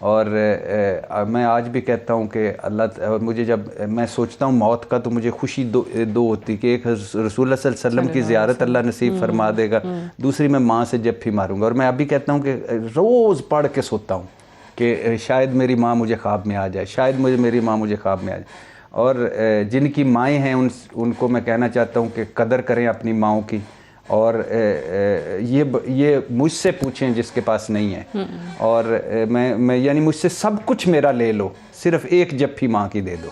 اور میں آج بھی کہتا ہوں کہ اللہ مجھے جب میں سوچتا ہوں موت کا تو مجھے خوشی دو ہوتی کہ ایک رسول اللہ صلی اللہ علیہ وسلم کی زیارت اللہ نصیب فرما دے گا، دوسری میں ماں سے جب بھی ماروں گا. اور میں ابھی کہتا ہوں کہ روز پڑھ کے سوتا ہوں کہ شاید میری ماں مجھے خواب میں آ جائے، شاید میری ماں مجھے خواب میں آ جائے. اور جن کی مائیں ہیں ان کو میں کہنا چاہتا ہوں کہ قدر کریں اپنی ماؤں کی، اور یہ مجھ سے پوچھیں جس کے پاس نہیں ہے. اور میں یعنی مجھ سے سب کچھ میرا لے لو، صرف ایک جپھی ماں کی دے دو.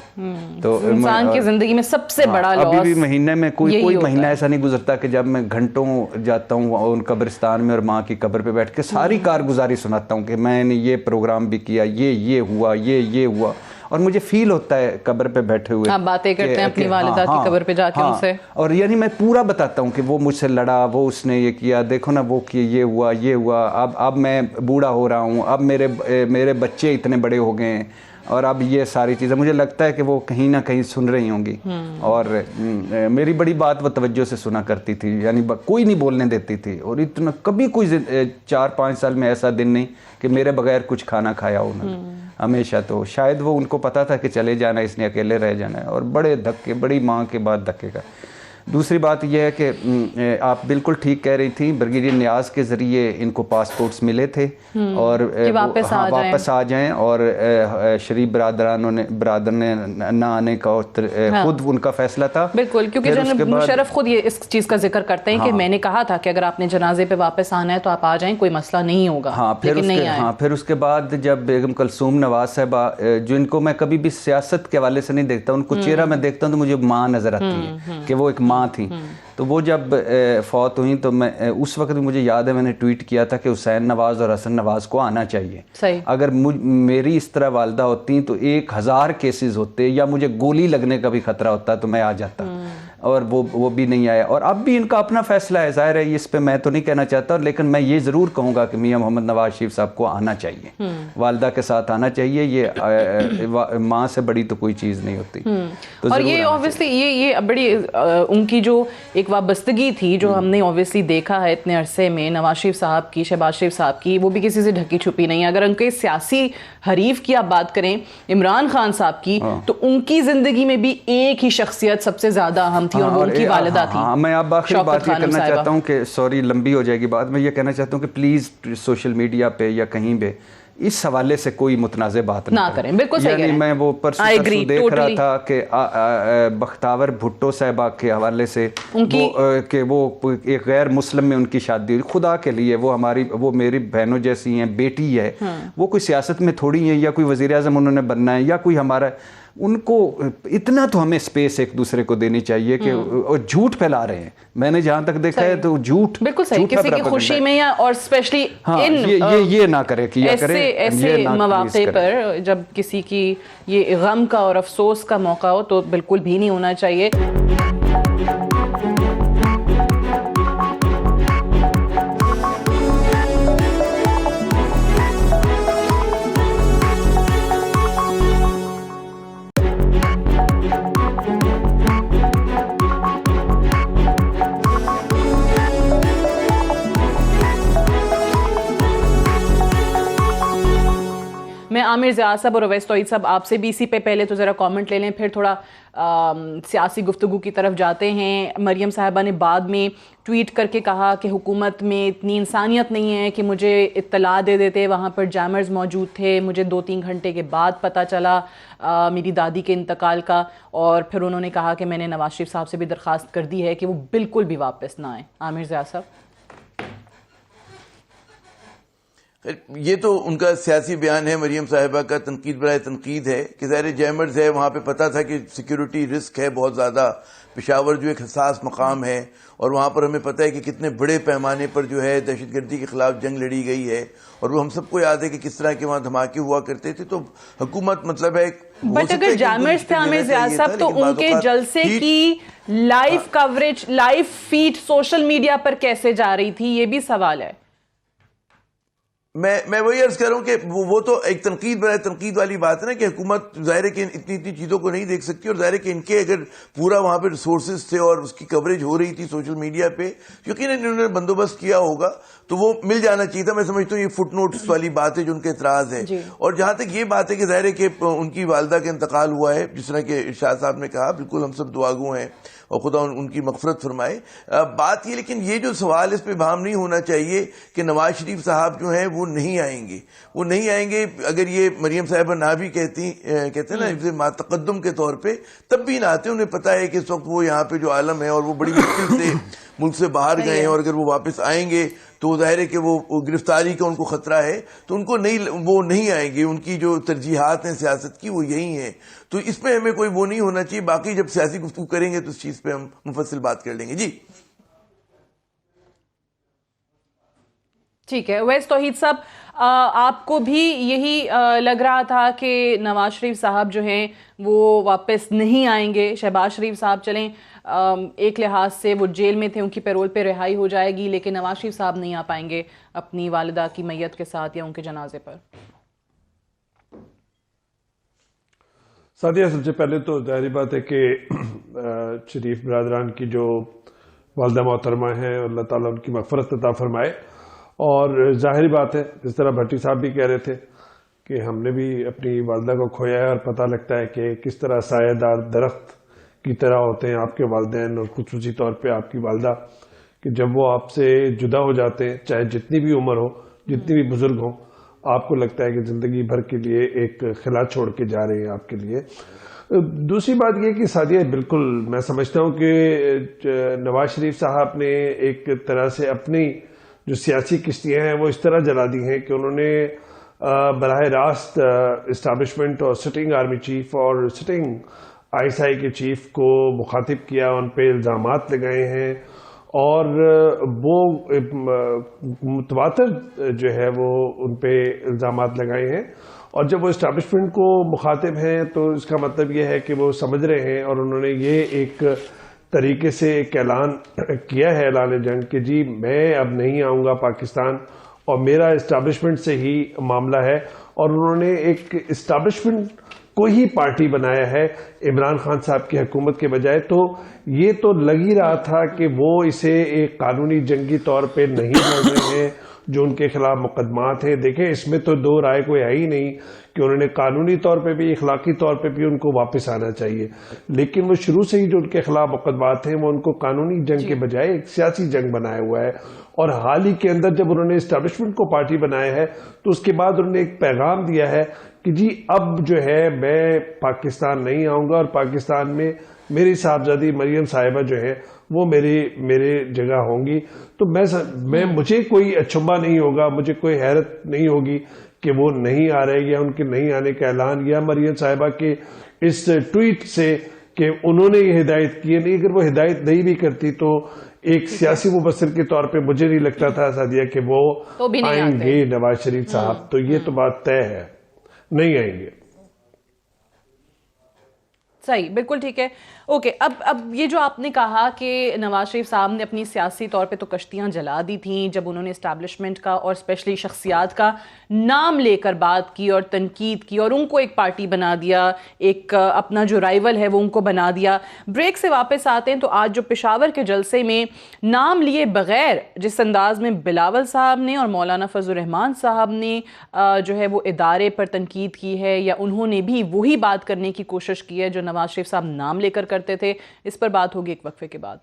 تو انسان کی زندگی میں سب سے بڑا لاس ابھی بھی مہینے میں کوئی مہینہ ایسا نہیں گزرتا کہ جب میں گھنٹوں جاتا ہوں ان قبرستان میں اور ماں کی قبر پہ بیٹھ کے ساری کارگزاری سناتا ہوں کہ میں نے یہ پروگرام بھی کیا، یہ ہوا، یہ ہوا. اور مجھے فیل ہوتا ہے قبر پہ بیٹھے ہوئے آپ باتیں کرتے ہیں اپنی والدہ کی قبر پہ جا کے ان سے، اور یعنی میں پورا بتاتا ہوں کہ وہ مجھ سے لڑا، وہ اس نے یہ کیا، دیکھو نا وہ کیا، یہ ہوا، اب میں بوڑھا ہو رہا ہوں، اب میرے بچے اتنے بڑے ہو گئے ہیں، اور اب یہ ساری چیزیں مجھے لگتا ہے کہ وہ کہیں نہ کہیں سن رہی ہوں گی. اور میری بڑی بات وہ توجہ سے سنا کرتی تھی، یعنی کوئی نہیں بولنے دیتی تھی. اور اتنا کبھی کوئی 4-5 سال میں ایسا دن نہیں کہ میرے بغیر کچھ کھانا کھایا انہوں نے. ہمیشہ تو شاید وہ ان کو پتا تھا کہ چلے جانا، اس نے اکیلے رہ جانا ہے. اور بڑے دھکے، بڑی ماں کے بعد دھکے کا. دوسری بات یہ ہے کہ آپ بالکل ٹھیک کہہ رہی تھیں، بریگیڈیئر نیاز کے ذریعے ان کو پاسپورٹس ملے تھے اور واپس آ جائیں، اور شریف برادر نے نہ آنے کا خود ان کا فیصلہ تھا. بالکل، کیونکہ جناب مشرف خود یہ اس چیز کا ذکر کرتے ہیں کہ میں نے کہا تھا کہ اگر آپ نے جنازے پہ واپس آنا ہے تو آپ آ جائیں، کوئی مسئلہ نہیں ہوگا. پھر اس کے بعد جب بیگم کلثوم نواز صاحبہ، جو ان کو میں کبھی بھی سیاست کے حوالے سے نہیں دیکھتا، ان کو چہرہ میں دیکھتا ہوں تو مجھے ماں نظر آتی ہے کہ وہ ایک ماں تھیں. تو وہ جب فوت ہوئیں تو میں اس وقت مجھے یاد ہے میں نے ٹویٹ کیا تھا کہ حسین نواز اور حسن نواز کو آنا چاہیے. اگر میری اس طرح والدہ ہوتی تو 1000 کیسز ہوتے، یا مجھے گولی لگنے کا بھی خطرہ ہوتا تو میں آ جاتا. اور وہ بھی نہیں آیا. اور اب بھی ان کا اپنا فیصلہ ہے، ظاہر ہے اس پہ میں تو نہیں کہنا چاہتا، لیکن میں یہ ضرور کہوں گا کہ میاں محمد نواز شریف صاحب کو آنا چاہیے، والدہ کے ساتھ آنا چاہیے. یہ ماں سے بڑی تو کوئی چیز نہیں ہوتی. اور یہ اوبیسلی یہ بڑی ان کی جو ایک وابستگی تھی جو ہم نے اوبیسلی دیکھا ہے اتنے عرصے میں نواز شریف صاحب کی، شہباز شریف صاحب کی، وہ بھی کسی سے ڈھکی چھپی نہیں. اگر ان کے سیاسی حریف کی آپ بات کریں عمران خان صاحب کی، تو ان کی زندگی میں بھی ایک ہی شخصیت سب سے زیادہ اہم تھی، اور وہ ان کی والدہ تھی. میں اب آخری بات یہ کرنا چاہتا ہوں کہ سوری لمبی ہو جائے گی بات، میں یہ کہنا چاہتا ہوں کہ پلیز سوشل میڈیا پہ یا کہیں پہ اس حوالے سے کوئی متنازع بات نہ کریں. بالکل صحیح. یعنی میں وہ پرسوں دیکھ رہا تھا کہ بختاور بھٹو صاحبہ کے حوالے سے کہ وہ ایک غیر مسلم میں ان کی شادی ہوئی. خدا کے لیے وہ میری بہنوں جیسی ہیں، بیٹی ہے، وہ کوئی سیاست میں تھوڑی ہیں یا کوئی وزیر اعظم انہوں نے بننا ہے یا کوئی ہمارا. ان کو اتنا تو ہمیں سپیس ایک دوسرے کو دینی چاہیے کہ جھوٹ پھیلا رہے ہیں. میں نے جہاں تک دیکھا ہے تو جھوٹ بالکل صحیح، کسی کی خوشی میں یا اور اسپیشلی یہ نہ کرے کیا کرے ایسے مواقع پر جب کسی کی یہ غم کا اور افسوس کا موقع ہو تو بالکل بھی نہیں ہونا چاہیے. میں عامر ضیاء صاحب اور اویس توحید صاحب آپ سے بھی اسی پہ پہلے تو ذرا کامنٹ لے لیں، پھر تھوڑا سیاسی گفتگو کی طرف جاتے ہیں. مریم صاحبہ نے بعد میں ٹویٹ کر کے کہا کہ حکومت میں اتنی انسانیت نہیں ہے کہ مجھے اطلاع دے دیتے، وہاں پر جیمرز موجود تھے، مجھے 2-3 گھنٹے کے بعد پتہ چلا میری دادی کے انتقال کا. اور پھر انہوں نے کہا کہ میں نے نواز شریف صاحب سے بھی درخواست کر دی ہے کہ وہ بالکل بھی واپس نہ آئیں. عامر ضیاء صاحب. یہ تو ان کا سیاسی بیان ہے، مریم صاحبہ کا تنقید برائے تنقید ہے کہ ظاہر جیمرز ہے، وہاں پہ پتہ تھا کہ سیکیورٹی رسک ہے بہت زیادہ. پشاور جو ایک حساس مقام ہے اور وہاں پر ہمیں پتہ ہے کہ کتنے بڑے پیمانے پر جو ہے دہشت گردی کے خلاف جنگ لڑی گئی ہے، اور وہ ہم سب کو یاد ہے کہ کس طرح کے وہاں دھماکے ہوا کرتے تھے. تو حکومت مطلب ہے بٹ اگر جیمرز تھے عامر ضیاء صاحب تو ان کے جلسے کی live coverage, live feed social media پر کیسے جا رہی تھی، یہ بھی سوال ہے. میں وہی عرض کر رہا ہوں کہ وہ تو ایک تنقید برائے تنقید والی بات ہے نا کہ حکومت ظاہر ہے کہ اتنی چیزوں کو نہیں دیکھ سکتی، اور ظاہر ہے کہ ان کے اگر پورا وہاں پہ ریسورسز تھے اور اس کی کوریج ہو رہی تھی سوشل میڈیا پہ، یقیناً انہوں نے بندوبست کیا ہوگا. تو وہ مل جانا چاہیے تھا. میں سمجھتا ہوں یہ فٹ نوٹس والی بات ہے جو ان کے اعتراض ہے. اور جہاں تک یہ بات ہے کہ ظاہر ہے کہ ان کی والدہ کا انتقال ہوا ہے، جس طرح کہ ارشاد صاحب نے کہا، بالکل ہم سب دعاگو ہیں اور خدا ان کی مغفرت فرمائے. بات یہ، لیکن یہ جو سوال اس پہ ابہام نہیں ہونا چاہیے کہ نواز شریف صاحب جو ہیں وہ نہیں آئیں گے. وہ نہیں آئیں گے اگر یہ مریم صاحبہ نہ بھی کہتے ہیں نا ما تقدم کے طور پہ، تب بھی نہ آتے. انہیں پتا ہے کہ اس وقت وہ یہاں پہ جو عالم ہے اور وہ بڑی مشکل سے ملک سے باہر گئے ہیں، اور اگر وہ واپس آئیں گے تو ظاہر ہے کہ وہ گرفتاری کا ان کو خطرہ ہے، تو ان کو وہ نہیں آئیں گے. ان کی جو ترجیحات ہیں سیاست کی وہ یہی ہیں. تو اس پہ ہمیں کوئی وہ نہیں ہونا چاہیے. باقی جب سیاسی گفتگو کریں گے تو اس چیز پہ ہم مفصل بات کر لیں گے. جی ٹھیک ہے. اویس توحید صاحب، آپ کو بھی یہی لگ رہا تھا کہ نواز شریف صاحب جو ہیں وہ واپس نہیں آئیں گے؟ شہباز شریف صاحب چلیں ایک لحاظ سے وہ جیل میں تھے، ان کی پیرول پہ رہائی ہو جائے گی، لیکن نواز شریف صاحب نہیں آ پائیں گے اپنی والدہ کی میت کے ساتھ یا ان کے جنازے پر. سعدیہ، سب سے پہلے تو ظاہری بات ہے کہ شریف برادران کی جو والدہ محترمہ ہیں، اللہ تعالیٰ ان کی مغفرت عطا فرمائے. اور ظاہری بات ہے، جس طرح بھٹی صاحب بھی کہہ رہے تھے کہ ہم نے بھی اپنی والدہ کو کھویا ہے، اور پتہ لگتا ہے کہ کس طرح سایہ دار درخت کی طرح ہوتے ہیں آپ کے والدین، اور خصوصی طور پہ آپ کی والدہ، کہ جب وہ آپ سے جدا ہو جاتے ہیں، چاہے جتنی بھی عمر ہو، جتنی بھی بزرگ ہوں، آپ کو لگتا ہے کہ زندگی بھر کے لیے ایک خلا چھوڑ کے جا رہے ہیں آپ کے لیے. دوسری بات یہ کہ سعدیہ، بالکل میں سمجھتا ہوں کہ نواز شریف صاحب نے ایک طرح سے اپنی جو سیاسی کشتیاں ہیں وہ اس طرح جلا دی ہیں کہ انہوں نے براہ راست اسٹیبلشمنٹ اور سٹنگ آرمی چیف اور سٹنگ ISI کے چیف کو مخاطب کیا، ان پہ الزامات لگائے ہیں، اور وہ متواتر جو ہے وہ ان پہ الزامات لگائے ہیں. اور جب وہ اسٹیبلشمنٹ کو مخاطب ہیں تو اس کا مطلب یہ ہے کہ وہ سمجھ رہے ہیں، اور انہوں نے یہ ایک طریقے سے ایک اعلان کیا ہے، اعلان جنگ، کہ جی میں اب نہیں آؤں گا پاکستان، اور میرا اسٹیبلشمنٹ سے ہی معاملہ ہے. اور انہوں نے ایک اسٹیبلشمنٹ کو ہی پارٹی بنایا ہے عمران خان صاحب کی حکومت کے بجائے. تو یہ تو لگ ہی رہا تھا کہ وہ اسے ایک قانونی جنگی طور پہ نہیں لڑ رہے ہیں جو ان کے خلاف مقدمات ہیں. دیکھیں، اس میں تو دو رائے کوئی ہے ہی نہیں کہ انہوں نے قانونی طور پہ بھی، اخلاقی طور پہ بھی ان کو واپس آنا چاہیے، لیکن وہ شروع سے ہی جو ان کے خلاف مقدمات ہیں وہ ان کو قانونی جنگ کے بجائے ایک سیاسی جنگ بنایا ہوا ہے. اور حال ہی کے اندر جب انہوں نے اسٹیبلشمنٹ کو پارٹی بنایا ہے تو اس کے بعد انہوں نے ایک پیغام دیا ہے کہ جی اب جو ہے میں پاکستان نہیں آؤں گا، اور پاکستان میں میری صاحبزادی مریم صاحبہ جو ہے وہ میرے جگہ ہوں گی. تو مجھے کوئی اچنبھا نہیں ہوگا، مجھے کوئی حیرت نہیں ہوگی کہ وہ نہیں آ رہے، یا ان کے نہیں آنے کا اعلان، یا مریم صاحبہ کے اس ٹویٹ سے کہ انہوں نے یہ ہدایت کی ہے. نہیں، اگر وہ ہدایت نہیں بھی کرتی تو ایک سیاسی مبصر کے طور پہ مجھے نہیں لگتا تھا سعدیہ کہ وہ آئیں گے نواز شریف صاحب. تو یہ تو بات طے ہے، نہیں آئیں گے. صحیح، بالکل ٹھیک ہے. اوکے، اب یہ جو آپ نے کہا کہ نواز شریف صاحب نے اپنی سیاسی طور پہ تو کشتیاں جلا دی تھیں جب انہوں نے اسٹیبلشمنٹ کا اور اسپیشلی شخصیات کا نام لے کر بات کی اور تنقید کی، اور ان کو ایک پارٹی بنا دیا، ایک اپنا جو رائیول ہے وہ ان کو بنا دیا. بریک سے واپس آتے ہیں تو آج جو پشاور کے جلسے میں نام لیے بغیر جس انداز میں بلاول صاحب نے اور مولانا فضل الرحمان صاحب نے جو ہے وہ ادارے پر تنقید کی ہے، یا انہوں نے بھی وہی بات کرنے کی کوشش کی ہے جو نواز شریف صاحب نام لے کر کرتے تھے، اس پر بات ہوگی ایک وقفے کے بعد.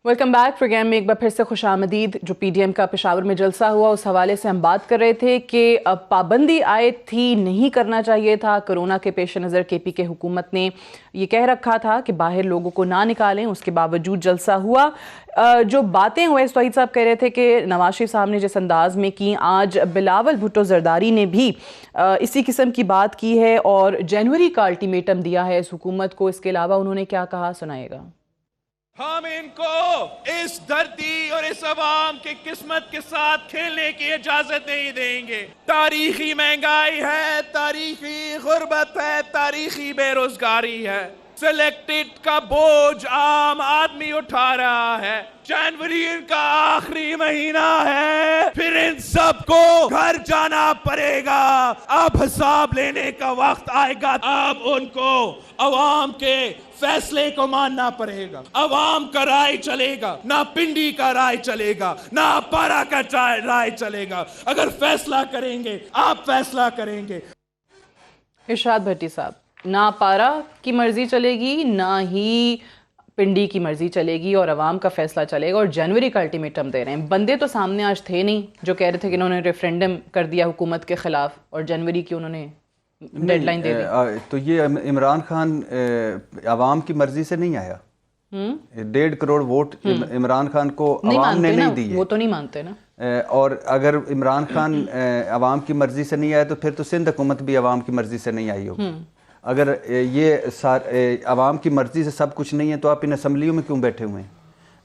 Welcome back. پروگرام میں ایک بار پھر سے خوش آمدید. جو پی ڈی ایم کا پشاور میں جلسہ ہوا اس حوالے سے ہم بات کر رہے تھے کہ پابندی عائد تھی، نہیں کرنا چاہیے تھا. کرونا کے پیش نظر کے پی کے حکومت نے یہ کہہ رکھا تھا کہ باہر لوگوں کو نہ نکالیں، اس کے باوجود جلسہ ہوا. جو باتیں اویس توحید صاحب کہہ رہے تھے کہ نواز شریف صاحب نے جس انداز میں کی، آج بلاول بھٹو زرداری نے بھی اسی قسم کی بات کی ہے اور جنوری کا الٹیمیٹم دیا ہے اس حکومت کو. اس کے علاوہ انہوں نے کیا کہا، سنائے گا. ہم ان کو اس دھرتی اور اس اس عوام کی قسمت کے ساتھ کھیلنے کی اجازت نہیں دیں گے. تاریخی مہنگائی ہے, تاریخی غربت ہے, تاریخی بے روزگاری ہے. سلیکٹڈ کا بوجھ عام آدمی اٹھا رہا ہے. جنوری کا آخری مہینہ ہے, پھر ان سب کو گھر جانا پڑے گا. اب حساب لینے کا وقت آئے گا. اب ان کو عوام کے فیصلے کو ماننا پڑے گا. عوام کا رائے چلے گا, نہ پنڈی کا رائے چلے گا, نہ پارا کا رائے چلے گا. اگر فیصلہ کریں گے, آپ فیصلہ کریں گے. ارشاد بھٹی صاحب, نہ پارا کی مرضی چلے گی, نہ ہی پنڈی کی مرضی چلے گی, اور عوام کا فیصلہ چلے گا, اور جنوری کا الٹیمیٹم دے رہے ہیں. بندے تو سامنے آج تھے نہیں جو کہہ رہے تھے کہ انہوں نے ریفرینڈم کر دیا حکومت کے خلاف, اور جنوری کی انہوں نے ڈیڈ لائن دے دی. تو یہ عمران خان عوام کی مرضی سے نہیں آیا. 1.5 کروڑ ووٹ عمران خان کو عوام نے نہیں دی. وہ تو نہیں مانتے نا. اور اگر عمران خان عوام کی مرضی سے نہیں آیا تو پھر تو سندھ حکومت بھی عوام کی مرضی سے نہیں آئی ہوگی. اگر یہ عوام کی مرضی سے سب کچھ نہیں ہے تو آپ ان اسمبلیوں میں کیوں بیٹھے ہوئے ہیں؟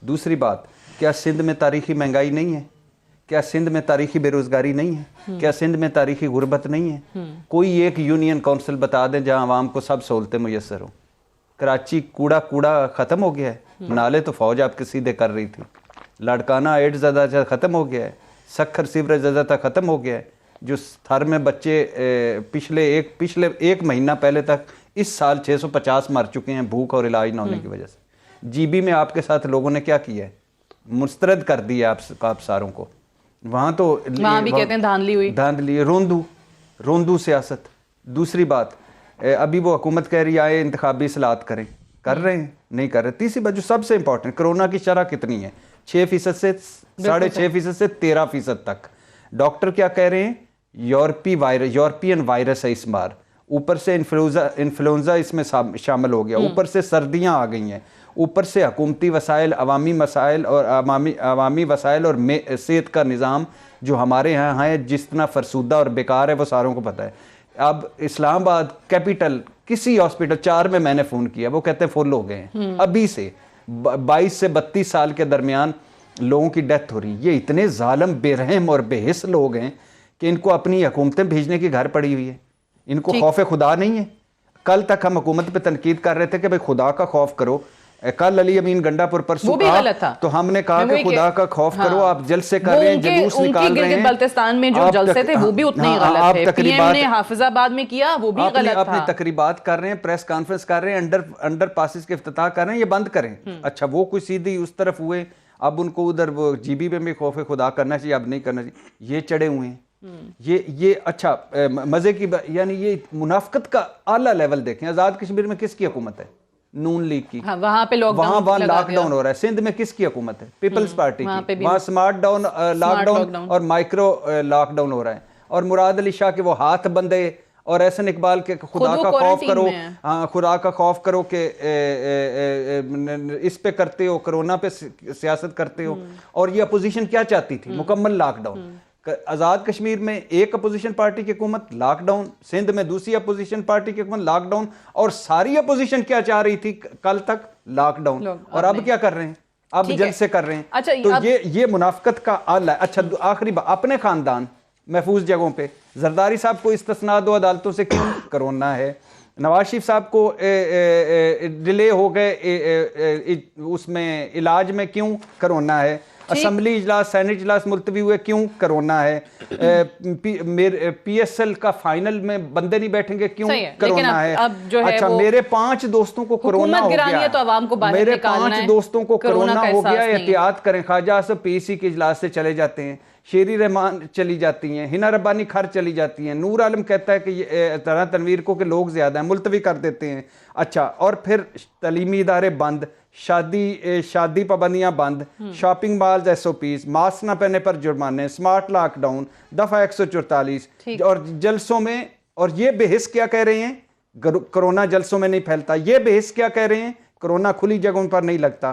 دوسری بات, کیا سندھ میں تاریخی مہنگائی نہیں ہے؟ کیا سندھ میں تاریخی بے روزگاری نہیں ہے؟ کیا سندھ میں تاریخی غربت نہیں ہے؟ کوئی ایک یونین کونسل بتا دیں جہاں عوام کو سب سہولتیں میسر ہوں. کراچی کوڑا ختم ہو گیا ہے, نالے تو فوج آپ کے سیدھے کر رہی تھی. لاڑکانہ ایڈ زدہ ختم ہو گیا ہے, سکھر سیوریج زدہ ختم ہو گیا ہے. جو تھر میں بچے پچھلے ایک مہینہ پہلے تک اس سال 650 مر چکے ہیں بھوک اور علاج نہ ہونے کی وجہ سے. جی بی میں آپ کے ساتھ لوگوں نے کیا کیا ہے؟ مسترد کر دیا آپ ساروں کو. وہاں تو وہاں بھی کہتے ہیں دھاندلی روندو سیاست. دوسری بات, ابھی وہ حکومت کہہ رہی آئے انتخابی اصلاحات کریں, کر رہے ہیں نہیں کر رہے. تیسری بات جو سب سے امپورٹنٹ, کرونا کی شرح کتنی ہے؟ 6% سے 6.5% سے 13% تک. ڈاکٹر کیا کہہ رہے ہیں؟ یورپین وائرس ہے اس بار, اوپر سے انفلوئنزا اس میں شامل ہو گیا, اوپر سے سردیاں آ گئی ہیں, اوپر سے حکومتی وسائل, عوامی وسائل اور صحت کا نظام جو ہمارے یہاں ہے جس طرح فرسودہ اور بیکار ہے وہ ساروں کو پتہ ہے. اب اسلام آباد کیپٹل کسی ہاسپٹل 4 میں نے فون کیا, وہ کہتے ہیں فل ہو گئے ہیں. ابھی سے 22 سے 32 سال کے درمیان لوگوں کی ڈیتھ ہو رہی. یہ اتنے ظالم بے رحم اور بے حس لوگ ہیں کہ ان کو اپنی حکومتیں بھیجنے کی گھر پڑی ہوئی ہے. ان کو خوف خدا نہیں ہے. کل تک ہم حکومت پہ تنقید کر رہے تھے کہ بھئی خدا کا خوف کرو. کل علی امین گنڈا پور پرسوں کہا تو ہم نے کہا کہ خدا کا خوف کرو. آپ جلسے کر رہے ہیں, جلوس نکال رہے ہیں. بلتستان میں جو جلسے تھے وہ بھی اتنے ہی غلط تھے. پی ایم نے حافظ آباد میں کیا وہ بھی غلط تھا. اپنی تقریبات کر رہے ہیں, پریس کانفرنس کر رہے ہیں, انڈر پاسز کے افتتاح کر رہے ہیں, یہ بند کریں. اچھا وہ کوئی سیدھی اس طرف ہوئے, اب ان کو ادھر وہ جی بی میں خوف خدا کرنا چاہیے, اب نہیں کرنا چاہیے. یہ چڑھے ہوئے ہیں. یہ اچھا مزے کی یعنی یہ منافقت کا اعلیٰ لیول دیکھیں. آزاد کشمیر میں کس کی حکومت ہے؟ نون لیگ کی. وہاں پہ وہاں لاک ڈاؤن ہو رہا ہے. سندھ میں کس کی حکومت ہے؟ پیپلز پارٹی کی. وہاں سمارٹ لاک ڈاؤن اور مائکرو لاک ڈاؤن ہو رہا ہے. اور مراد علی شاہ کے وہ ہاتھ بندے اور احسن اقبال کے خدا کا خوف کرو, خدا کا خوف کرو کہ اس پہ کرتے ہو, کرونا پہ سیاست کرتے ہو. اور یہ اپوزیشن کیا چاہتی تھی؟ مکمل لاک ڈاؤن. آزاد کشمیر میں ایک اپوزیشن پارٹی کی حکومت, لاک ڈاؤن. سندھ میں دوسری اپوزیشن پارٹی کی حکومت, لاک ڈاؤن. اور ساری اپوزیشن کیا چاہ رہی تھی کل تک؟ Lockdown. اور اب کیا کر رہے ہیں؟ اب جلسے کر رہے ہیں. تو یہ منافقت کا اعلیٰ. اچھا آخری بات, اپنے خاندان محفوظ جگہوں پہ زرداری صاحب کو استثناء دو عدالتوں سے کیوں؟ کرونا ہے. نواز شریف صاحب کو ڈیلے ہو گئے اس میں علاج میں, کیوں؟ کرونا ہے. اسمبلی اجلاس, سینٹ اجلاس ملتوی ہوئے, کیوں؟ کرونا ہے. پی ایس ایل کا فائنل میں بندے نہیں بیٹھیں گے, کیوں؟ کرونا ہے. اچھا میرے 5 دوستوں کو کرونا ہو گیا, میرے 5 دوستوں کو کرونا ہو گیا, احتیاط کریں. خواجہ آصف پی سی کے اجلاس سے چلے جاتے ہیں, شیری رحمان چلی جاتی ہیں, ہنا ربانی کھر چلی جاتی ہیں, نور عالم کہتا ہے کہ طرح تنویر کو کہ لوگ زیادہ ہیں, ملتوی کر دیتے ہیں. اچھا اور پھر تعلیمی ادارے بند, شادی پابندیاں بند, shopping malls S O Ps, mask نہ پہننے پر جرمانے, اسمارٹ لاک ڈاؤن, دفعہ 144. اور جلسوں میں, اور یہ بے حس کیا کہہ رہے ہیں؟ کرونا جلسوں میں نہیں پھیلتا. یہ بے حس کیا کہہ رہے ہیں؟ کرونا کھلی جگہوں پر نہیں لگتا.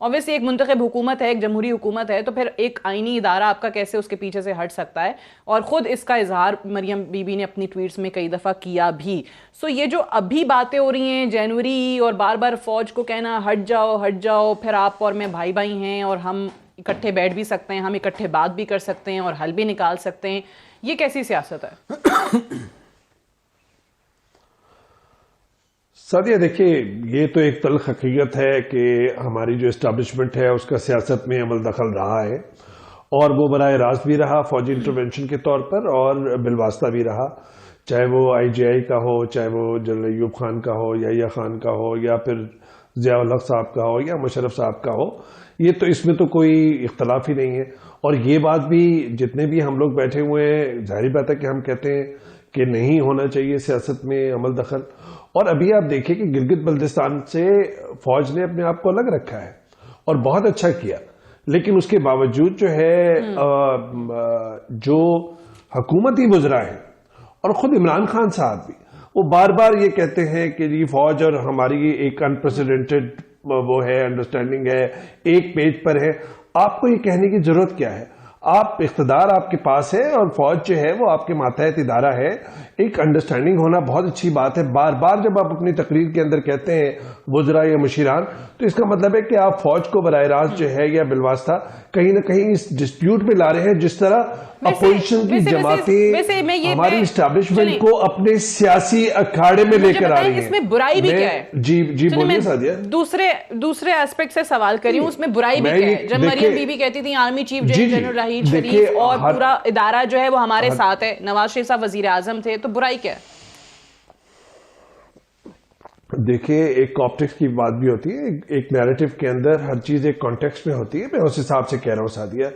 obviously ایک منتخب حکومت ہے, ایک جمہوری حکومت ہے, تو پھر ایک آئینی ادارہ آپ کا کیسے اس کے پیچھے سے ہٹ سکتا ہے, اور خود اس کا اظہار مریم بی بی نے اپنی ٹویٹس میں کئی دفعہ کیا بھی. سو یہ جو ابھی باتیں ہو رہی ہیں جنوری, اور بار بار فوج کو کہنا ہٹ جاؤ, پھر آپ اور میں بھائی بھائی ہیں اور ہم اکٹھے بیٹھ بھی سکتے ہیں, ہم اکٹھے بات بھی کر سکتے ہیں اور حل بھی نکال سکتے ہیں, یہ کیسی سیاست ہے؟ سادیہ دیکھیے, یہ تو ایک تلخ حقیقت ہے کہ ہماری جو اسٹیبلشمنٹ ہے اس کا سیاست میں عمل دخل رہا ہے, اور وہ براہ راست بھی رہا فوجی انٹرونشن کے طور پر, اور بالواسطہ بھی رہا, چاہے وہ آئی جی آئی کا ہو, چاہے وہ جنرل ایوب خان کا ہو, یا خان کا ہو, یا پھر ضیاء الحق صاحب کا ہو, یا مشرف صاحب کا ہو. یہ تو اس میں تو کوئی اختلاف ہی نہیں ہے. اور یہ بات بھی جتنے بھی ہم لوگ بیٹھے ہوئے ہیں, ظاہری بات ہے کہ ہم کہتے ہیں کہ نہیں ہونا چاہیے سیاست میں عمل دخل. اور ابھی آپ دیکھیں کہ گلگت بلتستان سے فوج نے اپنے آپ کو الگ رکھا ہے اور بہت اچھا کیا, لیکن اس کے باوجود جو ہے جو حکومتی وزراء ہیں اور خود عمران خان صاحب بھی, وہ بار بار یہ کہتے ہیں کہ یہ فوج اور ہماری ایک انپریسیڈنٹڈ وہ ہے, انڈرسٹینڈنگ ہے, ایک پیج پر ہے. آپ کو یہ کہنے کی ضرورت کیا ہے؟ آپ اقتدار آپ کے پاس ہے اور فوج جو ہے وہ آپ کے ماتحت ادارہ ہے. ایک انڈرسٹینڈنگ ہونا بہت اچھی بات ہے. بار بار جب آپ اپنی تقریر کے اندر کہتے ہیں وزراء یا مشیران, تو اس کا مطلب ہے کہ آپ فوج کو براہ راست جو ہے یا بالواسطہ کہیں نہ کہیں اس ڈسپیوٹ میں لا رہے ہیں, جس طرح اپوزیشن کی جماعتیں ہماری اسٹیبلشمنٹ کو اپنے سیاسی اکھاڑے میں لے کر آ رہی ہیں. اس میں برائی بھی کیا ہے؟ جی بولیے سادیہ. دوسرے ایسپیکٹ سے سوال کری ہوں, اس میں برائی بھی کیا ہے؟ جب مریم بی بی کہتی تھی army chief general Raheel Sharif اور پورا ادارہ جو ہے وہ ہمارے ساتھ ہے, نواز شریف صاحب وزیر اعظم تھے, تو برائی کیا ہے؟ دیکھیں, ایک آپٹکس کی بات بھی ہوتی ہے, ایک نیریٹو کے اندر ہر چیز ایک کانٹیکسٹ میں ہوتی ہے. میں اس حساب سے کہہ رہا ہوں سادیہ.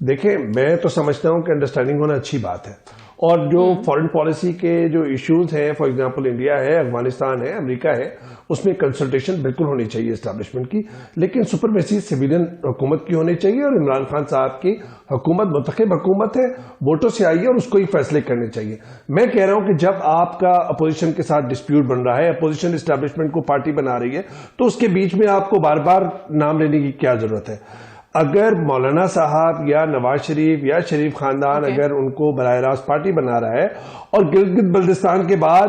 دیکھیں, میں تو سمجھتا ہوں کہ انڈرسٹینڈنگ ہونا اچھی بات ہے, اور جو فارن پالیسی کے جو ایشوز ہیں, فار ایگزامپل انڈیا ہے, افغانستان ہے, امریکہ ہے, اس میں کنسلٹیشن بالکل ہونی چاہیے اسٹیبلشمنٹ کی, لیکن سپرمیسی سویلین حکومت کی ہونی چاہیے. اور عمران خان صاحب کی حکومت منتخب حکومت ہے, ووٹوں سے آئی ہے, اور اس کو ہی فیصلے کرنے چاہیے. میں کہہ رہا ہوں کہ جب آپ کا اپوزیشن کے ساتھ ڈسپیوٹ بن رہا ہے, اپوزیشن اسٹیبلشمنٹ کو پارٹی بنا رہی ہے, تو اس کے بیچ میں آپ کو بار بار نام لینے کی کیا ضرورت ہے؟ اگر مولانا صاحب یا نواز شریف یا شریف خاندان اگر ان کو براہ راست پارٹی بنا رہا ہے, اور گلگت بلتستان کے بعد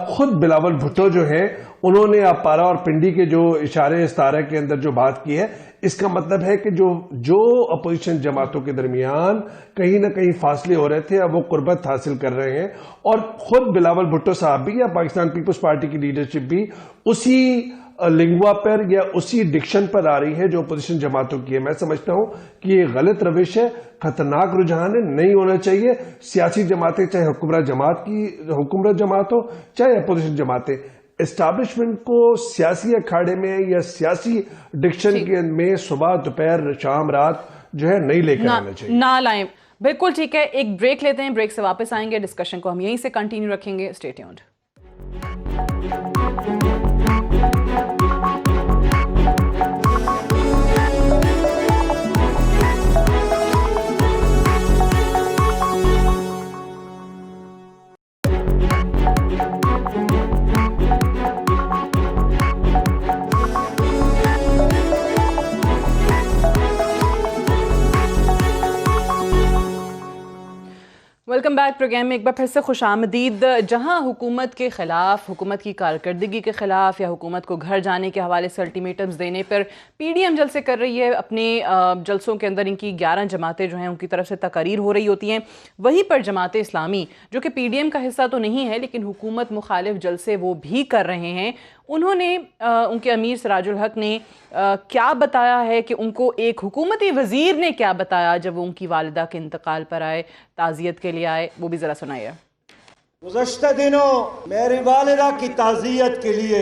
خود بلاول بھٹو جو ہیں انہوں نے اپارا اور پنڈی کے جو اشارے استارہ کے اندر جو بات کی ہے, اس کا مطلب ہے کہ جو اپوزیشن جماعتوں کے درمیان کہیں نہ کہیں فاصلے ہو رہے تھے, اب وہ قربت حاصل کر رہے ہیں. اور خود بلاول بھٹو صاحب بھی یا پاکستان پیپلز پارٹی کی لیڈرشپ بھی اسی لنگوا پر یا اسی ڈکشن پر آ رہی ہے جو اپوزیشن جماعتوں کی ہے. میں سمجھتا ہوں کہ یہ غلط روش ہے, خطرناک رجحان ہے, نہیں ہونا چاہیے. سیاسی جماعتیں چاہے حکمراں جماعت ہو چاہے اپوزیشن جماعتیں, اسٹیبلشمنٹ کو سیاسی اکھاڑے میں یا سیاسی ڈکشن میں صبح دوپہر شام رات جو ہے نہیں لے کر آنا چاہیے, نہ لائیں. بالکل ٹھیک ہے, ایک بریک لیتے ہیں, بریک سے واپس آئیں گے, ڈسکشن کو ہم یہیں سے کنٹینیو رکھیں گے. Stay tuned. Welcome back. Programme میں ایک بار پھر سے خوش آمدید. جہاں حکومت کے خلاف, حکومت کی کارکردگی کے خلاف یا حکومت کو گھر جانے کے حوالے سے الٹیمیٹمز دینے پر پی ڈی ایم جلسے کر رہی ہے, اپنے جلسوں کے اندر ان کی 11 جماعتیں جو ہیں ان کی طرف سے تقاریر ہو رہی ہوتی ہیں, وہیں پر جماعت اسلامی جو کہ پی ڈی ایم کا حصہ تو نہیں ہے لیکن حکومت مخالف جلسے وہ بھی کر رہے ہیں. انہوں نے ان کے امیر سراج الحق نے کیا بتایا ہے کہ ان کو ایک حکومتی وزیر نے کیا بتایا جب وہ ان کی والدہ کے انتقال پر آئے, تعزیت کے لیے آئے, وہ بھی ذرا سنائیے. گزشتہ دنوں میری والدہ کی تعزیت کے لیے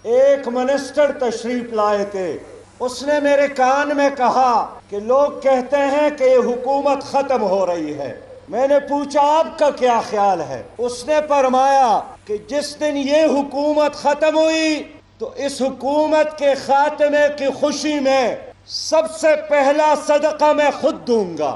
ایک منسٹر تشریف لائے تھے. اس نے میرے کان میں کہا کہ لوگ کہتے ہیں کہ یہ حکومت ختم ہو رہی ہے. میں نے پوچھا آپ کا کیا خیال ہے؟ اس نے فرمایا کہ جس دن یہ حکومت ختم ہوئی تو اس حکومت کے خاتمے کی خوشی میں سب سے پہلا صدقہ میں خود دوں گا.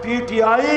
PTI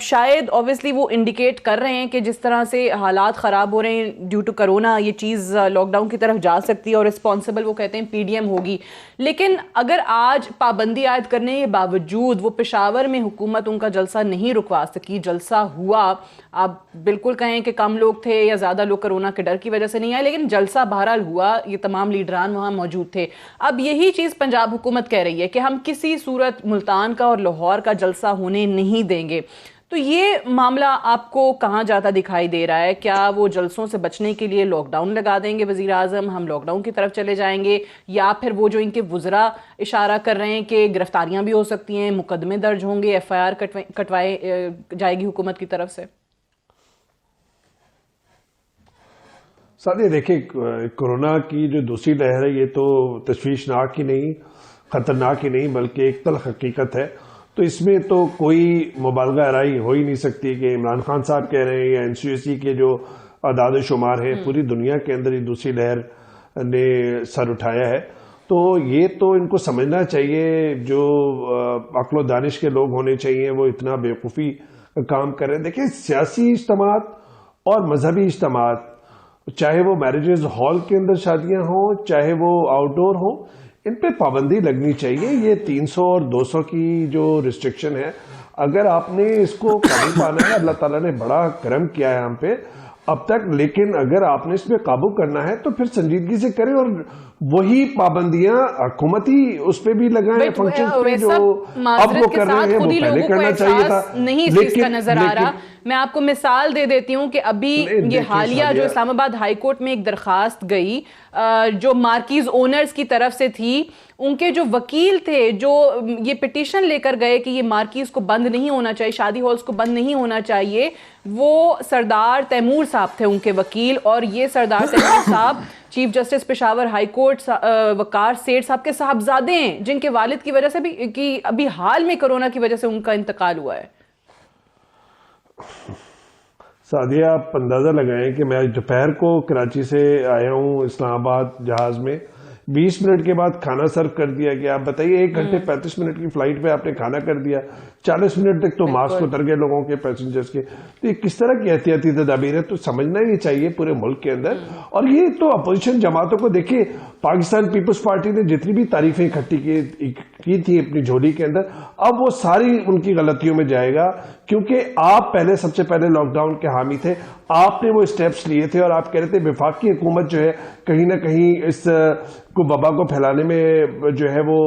شاید obviously وہ انڈیکیٹ کر رہے ہیں کہ جس طرح سے حالات خراب ہو رہے ہیں ڈیو ٹو کرونا یہ چیز لاک ڈاؤن کی طرف جا سکتی ہے اور رسپانسبل وہ کہتے ہیں PDM ہوگی. لیکن اگر آج پابندی عائد کرنے کے باوجود وہ پشاور میں حکومت ان کا جلسہ نہیں رکوا سکی, جلسہ ہوا, آپ بالکل کہیں کہ کم لوگ تھے یا زیادہ لوگ کرونا کے ڈر کی وجہ سے نہیں آئے, لیکن جلسہ بہرحال ہوا, یہ تمام لیڈران وہاں موجود تھے. اب یہی چیز پنجاب حکومت کہہ رہی ہے کہ ہم کسی صورت ملتان کا اور لاہور کا جلسہ ہونے نہیں دیں گے. تو یہ معاملہ آپ کو کہاں جاتا دکھائی دے رہا ہے؟ کیا وہ جلسوں سے بچنے کے لیے لاک ڈاؤن لگا دیں گے وزیر اعظم, ہم لاک ڈاؤن کی طرف چلے جائیں گے, یا پھر وہ جو ان کے وزراء اشارہ کر رہے ہیں کہ گرفتاریاں بھی ہو سکتی ہیں, مقدمے درج ہوں گے, FIR کٹوائے جائے گی حکومت کی طرف سے؟ ساتھ دیکھیں کورونا کی جو دوسری لہر ہے یہ تو تشویشناک ہی نہیں, خطرناک ہی نہیں, بلکہ ایک تلخ حقیقت ہے. تو اس میں تو کوئی مبالغہ آرائی ہو ہی نہیں سکتی کہ عمران خان صاحب کہہ رہے ہیں یا NCOC کے جو اعداد و شمار ہیں پوری دنیا کے اندر یہ دوسری لہر نے سر اٹھایا ہے. تو یہ تو ان کو سمجھنا چاہیے, جو عقل و دانش کے لوگ ہونے چاہیے وہ اتنا بیوقوفی کام کر رہے ہیں. دیکھیں سیاسی اجتماعات اور مذہبی اجتماعات, چاہے وہ میرجز ہال کے اندر شادیاں ہوں چاہے وہ آؤٹ ڈور ہوں, ان پہ پابندی لگنی چاہیے. یہ 300 اور 200 کی جو ریسٹرکشن ہے, اگر آپ نے اس کو قابو پانا ہے, اللہ تعالیٰ نے بڑا کرم کیا ہے ہم پہ اب تک, لیکن اگر آپ نے اس پہ قابو کرنا ہے تو پھر سنجیدگی سے کریں اور وہی پابندیاں حکومتی اس پہ بھی لگائیں. فنکشن پہ جو اب وہ کر رہے ہیں وہ پہلے کرنا چاہیے تھا, نہیں اس چیز کا نظر آ رہا. میں آپ کو مثال دے دیتی ہوں کہ ابھی یہ حالیہ جو اسلام آباد ہائی کورٹ میں ایک درخواست گئی جو مارکیز اونرز کی طرف سے تھی, ان کے جو وکیل تھے جو یہ پٹیشن لے کر گئے کہ یہ مارکیز کو بند نہیں ہونا چاہیے, شادی ہالز کو بند نہیں ہونا چاہیے, وہ سردار تیمور صاحب تھے ان کے وکیل. اور یہ سردار تیمور صاحب chief justice Peshawar high court Waqar Seth صاحب کے صاحبزادے ہیں, جن کے والد کی وجہ سے بھی ابھی حال میں کرونا کی وجہ سے ان کا انتقال ہوا ہے. سعدیہ آپ اندازہ لگائیں کہ میں دوپہر کو کراچی سے آیا ہوں اسلام آباد جہاز میں, 20 منٹ کے بعد کھانا سرو کر دیا گیا. آپ بتائیے 1 گھنٹے 35 منٹ کی فلائٹ پہ آپ نے کھانا کر دیا, 40 منٹ تک تو ماسک اتر گئے لوگوں کے, پیسنجرز کے. تو یہ کس طرح کی احتیاطی تدابیر ہے؟ تو سمجھنا ہی چاہیے پورے ملک کے اندر. اور یہ تو اپوزیشن جماعتوں کو دیکھیں, پاکستان پیپلز پارٹی نے جتنی بھی تعریفیں اکٹھی کی تھی اپنی جھولی کے اندر, اب وہ ساری ان کی غلطیوں میں جائے گا, کیونکہ آپ پہلے سب سے پہلے لاک ڈاؤن کے حامی تھے, آپ نے وہ اسٹیپس لیے تھے, اور آپ کہہ رہے تھے وفاقی حکومت جو ہے کہیں نہ کہیں اس کو وبا کو پھیلانے میں جو ہے وہ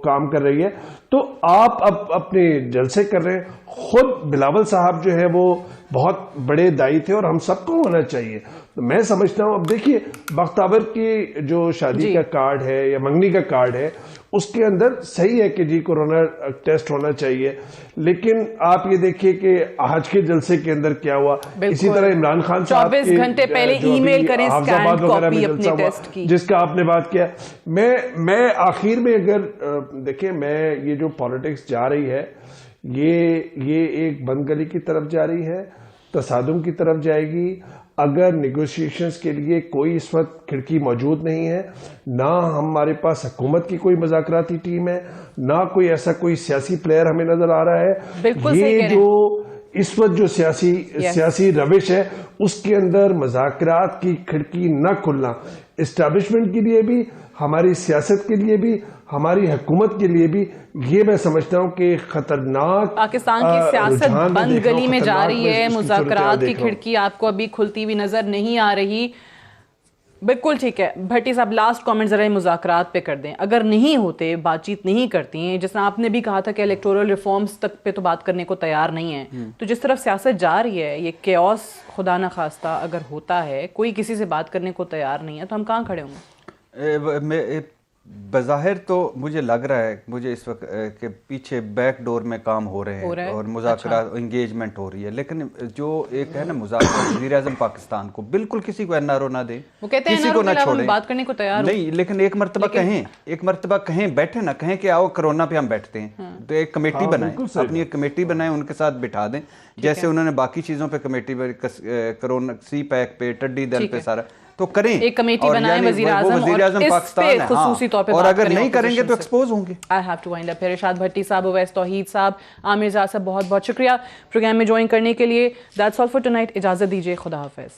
کام کر رہی ہے. تو آپ اب اپنے جلسے کر رہے ہیں. خود بلاول صاحب جو ہے وہ بہت بڑے دائی تھے اور ہم سب کو ہونا چاہیے. تو میں سمجھتا ہوں اب دیکھیے بختاور کی جو شادی کا کارڈ ہے یا منگنی کا کارڈ ہے اس کے اندر صحیح ہے کہ جی کورونا ٹیسٹ ہونا چاہیے, لیکن آپ یہ دیکھیے کہ آج کے جلسے کے اندر کیا ہوا. اسی طرح عمران خان صاحب 24 گھنٹے پہلے ای میل کریں اسکین کاپی اپنے ٹیسٹ کی, جس کا آپ نے بات کیا. میں آخر میں اگر دیکھیں میں یہ جو پالیٹکس جا رہی ہے یہ ایک بند گلی کی طرف جا رہی ہے, تصادم کی طرف جائے گی. اگر نیگوشیشنز کے لیے کوئی اس وقت کھڑکی موجود نہیں ہے, نہ ہمارے پاس حکومت کی کوئی مذاکراتی ٹیم ہے, نہ کوئی ایسا کوئی سیاسی پلیئر ہمیں نظر آ رہا ہے. یہ جو اس وقت جو سیاسی روش ہے اس کے اندر مذاکرات کی کھڑکی نہ کھلنا اسٹیبلشمنٹ کے لیے بھی, ہماری سیاست کے لیے بھی, ہماری حکومت کے لیے بھی, یہ میں سمجھتا ہوں کہ خطرناک. پاکستان کی سیاست بند گلی میں جا رہی ہے, مذاکرات کی کھڑکی آپ کو ابھی کھلتی ہوئی نظر نہیں آ رہی. بالکل ٹھیک ہے بھٹی صاحب, لاسٹ کامنٹ ذرا مذاکرات پہ کر دیں. اگر نہیں ہوتے, بات چیت نہیں کرتی ہیں, جس طرح آپ نے بھی کہا تھا کہ الیکٹورل ریفارمز تک پہ تو بات کرنے کو تیار نہیں ہے, تو جس طرف سیاست جا رہی ہے یہ کیوس خدا نہ خواستہ اگر ہوتا ہے, کوئی کسی سے بات کرنے کو تیار نہیں ہے, تو ہم کہاں کھڑے ہوں گے؟ بظاہر تو مجھے لگ رہا ہے مجھے اس وقت کہ پیچھے بیک ڈور میں کام ہو رہے ہیں اور مذاکرات انگیجمنٹ ہو رہی ہے, لیکن جو ایک ہے نا مذاکرات, وزیر اعظم پاکستان کو بالکل کسی کو NRO نہ دیں, کسی کو نہ چھوڑیں, بات کرنے کو تیار نہیں, لیکن ایک مرتبہ کہیں بیٹھے نا, کہیں کہ آؤ کرونا پہ ہم بیٹھتے ہیں, تو ایک کمیٹی بنائیں, اپنی ایک کمیٹی بنائیں, ان کے ساتھ بٹھا دیں, جیسے انہوں نے باقی چیزوں پہ کمیٹی کرونا سی پیک پہ, ٹڈی دل پہ سارا, تو کریں ایک کمیٹی اور بنائیں یعنی وزیر وہ اعظم وزیر اعظم اور اس پاکستان پہ ہے، خصوصی طور پہ اور بات اگر کریں نہیں کریں گے تو opposition سے۔ ایکسپوز ہوں گے۔ I have to wind up here۔ ارشاد بھٹی صاحب، اویس توحید صاحب، عامر زاد صاحب، بہت بہت شکریہ پروگرام میں جوائن کرنے کے لیے۔ That's all for tonight۔ اجازت دیجیے، خدا حافظ۔